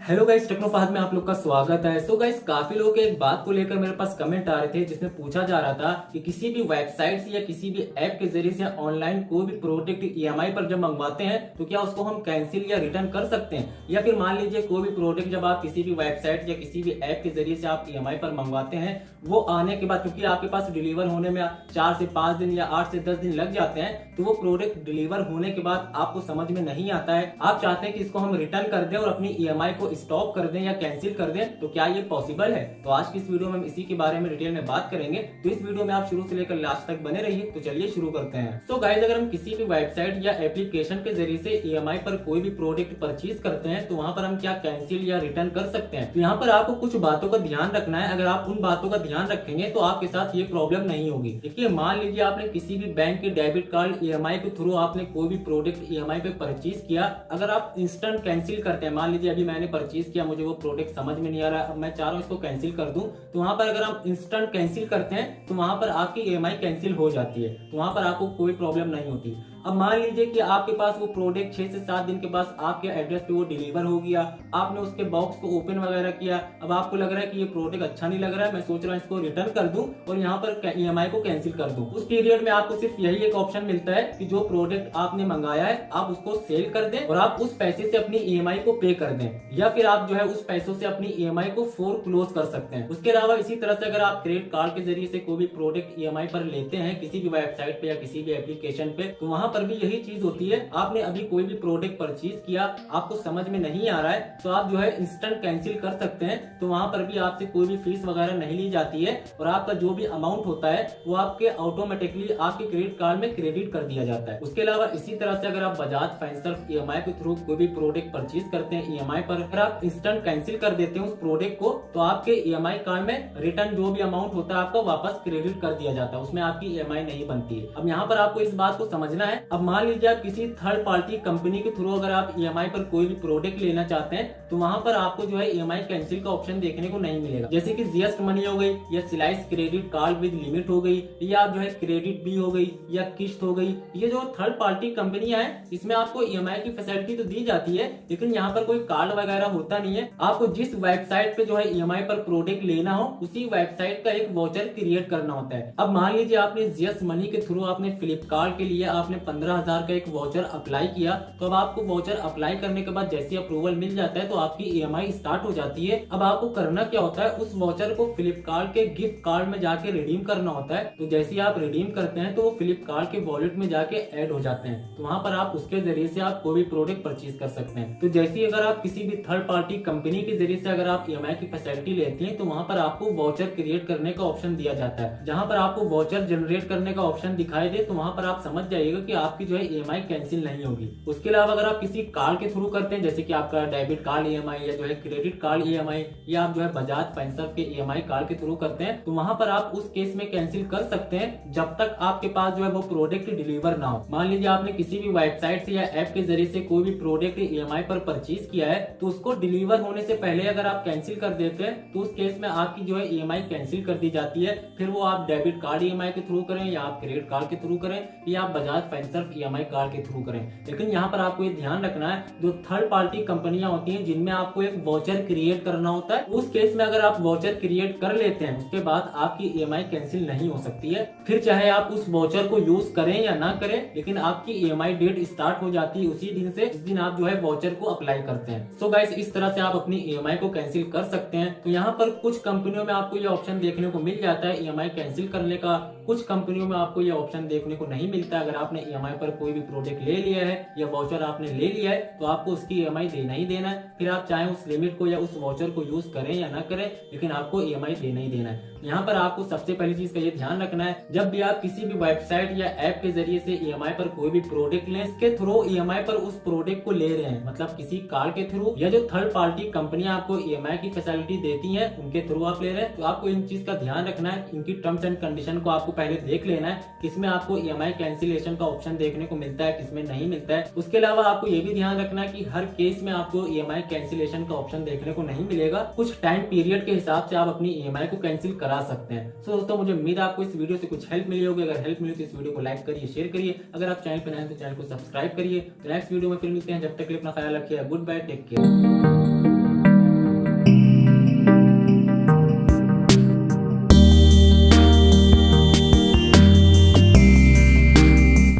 Hello guys, techno Fahad में आप लोग का स्वागत है। सो गाइस, काफी लोगों के एक बात को लेकर मेरे पास कमेंट आ रहे थे, जिसमें पूछा जा रहा था कि किसी भी वेबसाइट से या किसी भी ऐप के जरिए से ऑनलाइन कोई भी प्रोडक्ट ईएमआई पर जब मंगवाते हैं तो क्या उसको हम कैंसिल या रिटर्न कर सकते हैं। या फिर मान लीजिए कोई भी प्रोडक्ट जब आप किसी भी वेबसाइट या किसी भी ऐप के जरिए से आप ईएमआई पर मंगवाते हैं, वो आने के बाद क्योंकि आपके पास डिलीवर होने में 4 से 5 दिन या 8 से 10 दिन लग जाते हैं, तो वो प्रोडक्ट डिलीवर होने के बाद आपको समझ में नहीं आता है, आप चाहते हैं कि इसको हम रिटर्न कर दें और अपनी ईएमआई को स्टॉप कर दें या कैंसिल कर दें, तो क्या ये पॉसिबल है। तो आज की इस वीडियो में हम इसी के बारे में डिटेल में बात करेंगे। तो इस वीडियो में आप शुरू से लेकर लास्ट तक बने रहिए। तो चलिए शुरू करते हैं। सो गाइस, अगर हम किसी भी वेबसाइट या एप्लीकेशन के जरिए से ईएमआई पर कोई भी प्रोडक्ट परचेज करते हैं, तो वहां पर हम क्या कैंसिल या रिटर्न कर सकते हैं। तो यहाँ पर आपको कुछ बातों का ध्यान रखना है। अगर आप उन बातों का ध्यान रखेंगे तो आपके साथ ये प्रॉब्लम नहीं होगी। देखिए, मान लीजिए आपने किसी भी बैंक के डेबिट कार्ड ईएमआई के थ्रू आपने कोई भी प्रोडक्ट ईएमआई पे परचेज किया। अगर आप इंस्टेंट कैंसिल करते हैं, मान लीजिए अभी मैंने परचेज किया, मुझे वो प्रोडक्ट समझ में नहीं आ रहा है, अब मैं चाह रहा हूँ इसको कैंसिल कर दूं, तो वहां पर अगर आप इंस्टेंट कैंसिल करते हैं तो वहां पर आपकी ईएमआई कैंसिल हो जाती है। तो वहां पर आपको कोई प्रॉब्लम नहीं होती। अब मान लीजिए कि आपके पास वो प्रोडक्ट 6 से 7 दिन के बाद आपके एड्रेस पे वो डिलीवर हो गया, आपने उसके बॉक्स को ओपन वगैरह किया, अब आपको लग रहा है कि ये प्रोडक्ट अच्छा नहीं लग रहा है, मैं सोच रहा हूँ इसको रिटर्न कर दूं और यहाँ पर ईएमआई को कैंसिल कर दूं। उस पीरियड में आपको सिर्फ यही एक ऑप्शन मिलता है कि जो प्रोडक्ट आपने मंगाया है आप उसको सेल कर दें और आप उस पैसे से अपनी ईएमआई को पे कर दें, या फिर आप जो है उस पैसों से अपनी ईएमआई को क्लोज कर सकते हैं। उसके अलावा इसी तरह से अगर आप क्रेडिट कार्ड के जरिए से कोई भी प्रोडक्ट ईएमआई पर लेते हैं किसी भी वेबसाइट पे या किसी भी एप्लीकेशन पे, तो वहां पर भी यही चीज होती है। आपने अभी कोई भी प्रोडक्ट परचेज किया, आपको समझ में नहीं आ रहा है, तो आप जो है इंस्टेंट कैंसिल कर सकते हैं। तो वहां पर भी आपसे कोई भी फीस वगैरह नहीं ली जाती है और आपका जो भी अमाउंट होता है वो आपके ऑटोमेटिकली आपके क्रेडिट कार्ड में क्रेडिट कर दिया जाता है। उसके अलावा इसी तरह से अगर आप बजाज फाइनेंस ईएमआई के थ्रू कोई भी प्रोडक्ट परचेज करते हैं ईएमआई पर, अगर आप इंस्टेंट कैंसिल कर देते हैं उस प्रोडक्ट को, तो आपके ईएमआई कार्ड में रिटर्न जो भी अमाउंट होता है आपका वापस क्रेडिट कर दिया जाता है, उसमें आपकी ईएमआई नहीं बनती है। अब यहाँ पर आपको इस बात को समझना है। अब मान लीजिए आप किसी थर्ड पार्टी कंपनी के थ्रू अगर आप ईएमआई पर कोई भी प्रोडक्ट लेना चाहते हैं, तो वहां पर आपको जो है ईएमआई कैंसिल का ऑप्शन देखने को नहीं मिलेगा। जैसे कि जीएस्ट मनी हो गई या slice credit card with limit हो गई, या आप जो है क्रेडिट बी हो गई या किस्त हो गई, ये जो थर्ड पार्टी कंपनियां हैं इसमें आपको ईएमआई की फैसिलिटी तो दी जाती है, लेकिन यहाँ पर कोई कार्ड वगैरह होता नहीं है। आपको जिस वेबसाइट पे जो है ईएमआई पर प्रोडक्ट लेना हो उसी वेबसाइट का एक वाउचर क्रिएट करना होता है। अब मान लीजिए आपने जीएस मनी के थ्रू आपने फ्लिपकार्ट के लिए आपने 15,000 का एक वाउचर अप्लाई किया, तो अब आपको वाउचर अप्लाई करने के बाद जैसे अप्रूवल मिल जाता है तो आपकी ईएमआई स्टार्ट हो जाती है। अब आपको करना क्या होता है, उस वाउचर को फ्लिपकार्ट के गिफ्ट कार्ड में जाके रिडीम करना होता है। तो जैसे आप रिडीम करते हैं तो वो फ्लिपकार्ट के वॉलेट में जाके ऐड हो जाते हैं, तो वहां पर आप उसके जरिए से आप कोई भी प्रोडक्ट परचेज कर सकते हैं। तो जैसे अगर आप किसी भी थर्ड पार्टी कंपनी के जरिए से अगर आप ईएमआई की फैसिलिटी लेते हैं, तो वहां पर आपको वाउचर क्रिएट करने का ऑप्शन दिया जाता है। जहां पर आपको वाउचर जनरेट करने का ऑप्शन दिखाई दे, तो वहां पर आप समझ जाइएगा कि आपकी जो है ईएमआई कैंसिल नहीं होगी। उसके अलावा अगर आप किसी कार्ड के थ्रू करते हैं, जैसे कि आपका डेबिट कार्ड ईएमआई या जो है क्रेडिट कार्ड ईएमआई, या आप जो है बजाज फाइनेंस के ईएमआई कार्ड के थ्रू करते हैं, तो वहां पर आप उस केस में कैंसिल कर सकते हैं जब तक आपके पास जो है वो प्रोडक्ट डिलीवर ना हो। मान लीजिए आपने किसी भी वेबसाइट से या ऐप के जरिए से कोई भी प्रोडक्ट ईएमआई पर परचेज किया है, तो उसको डिलीवर होने से पहले अगर आप कैंसिल कर देते हैं तो उस केस में आपकी जो है ईएमआई कैंसिल कर दी जाती है। फिर वो आप डेबिट कार्ड ईएमआई के थ्रू करें या आप क्रेडिट कार्ड के थ्रू करें या आप बजाज फाइनेंस ईएमआई कार्ड के थ्रू करें। लेकिन यहाँ पर आपको ये ध्यान रखना है, जो थर्ड पार्टी कंपनियां होती हैं जिनमें आपको एक वाउचर क्रिएट करना होता है, उस केस में अगर आप वाउचर क्रिएट कर लेते हैं उसके बाद आपकी ईएमआई कैंसिल नहीं हो सकती है। फिर चाहे आप उस वाउचर को यूज करें या ना करें, लेकिन आपकी ईएमआई डेट स्टार्ट हो जाती है उसी दिन से जिस दिन आप जो है वाउचर को अप्लाई करते हैं। सो गाइस, इस तरह से आप अपनी ईएमआई को कैंसिल कर सकते हैं। तो यहाँ पर कुछ कंपनियों में आपको ये ऑप्शन देखने को मिल जाता है ईएमआई कैंसिल करने का, कुछ कंपनियों में आपको ये ऑप्शन देखने को नहीं मिलता। अगर आपने ईएमआई पर कोई भी प्रोडक्ट ले लिया है या वाउचर आपने ले लिया है, तो आपको उसकी ईएमआई देना ही देना है। फिर आप चाहे उस लिमिट को या उस वाउचर को यूज करें या ना करें, लेकिन आपको ईएमआई देना ही देना है। यहाँ पर आपको सबसे पहली चीज का ये ध्यान रखना है, जब भी आप किसी भी वेबसाइट या ऐप के जरिए से ईएमआई पर कोई भी प्रोडक्ट लें, इसके थ्रू ईएमआई पर उस प्रोडक्ट को ले रहे हैं, मतलब किसी कार्ड के थ्रू या जो थर्ड पार्टी कंपनियां आपको ईएमआई की फैसिलिटी देती हैं उनके थ्रू आप ले रहे हैं, तो आपको इन चीज का ध्यान रखना है। इनकी टर्म्स एंड कंडीशन को आपको पहले देख लेना है, किसमें आपको ईएमआई कैंसिलेशन का ऑप्शन देखने को मिलता है, किसमें नहीं मिलता है। उसके अलावा आपको ये भी ध्यान रखना है कि हर केस में आपको ईएमआई कैंसिलेशन का ऑप्शन देखने को नहीं मिलेगा। कुछ टाइम पीरियड के हिसाब से आप अपनी ईएमआई को कैंसिल करा सकते हैं। सो दोस्तों, मुझे उम्मीद है आपको इस वीडियो से कुछ हेल्प मिली होगी। अगर हेल्प मिली तो इस वीडियो को लाइक करिए, शेयर करिए। अगर आप चैनल पर नए हैं तो चैनल को सब्सक्राइब करिए। तो नेक्स्ट वीडियो में फिर मिलते हैं, जब तक के लिए अपना ख्याल रखिए। Goodbye, take care.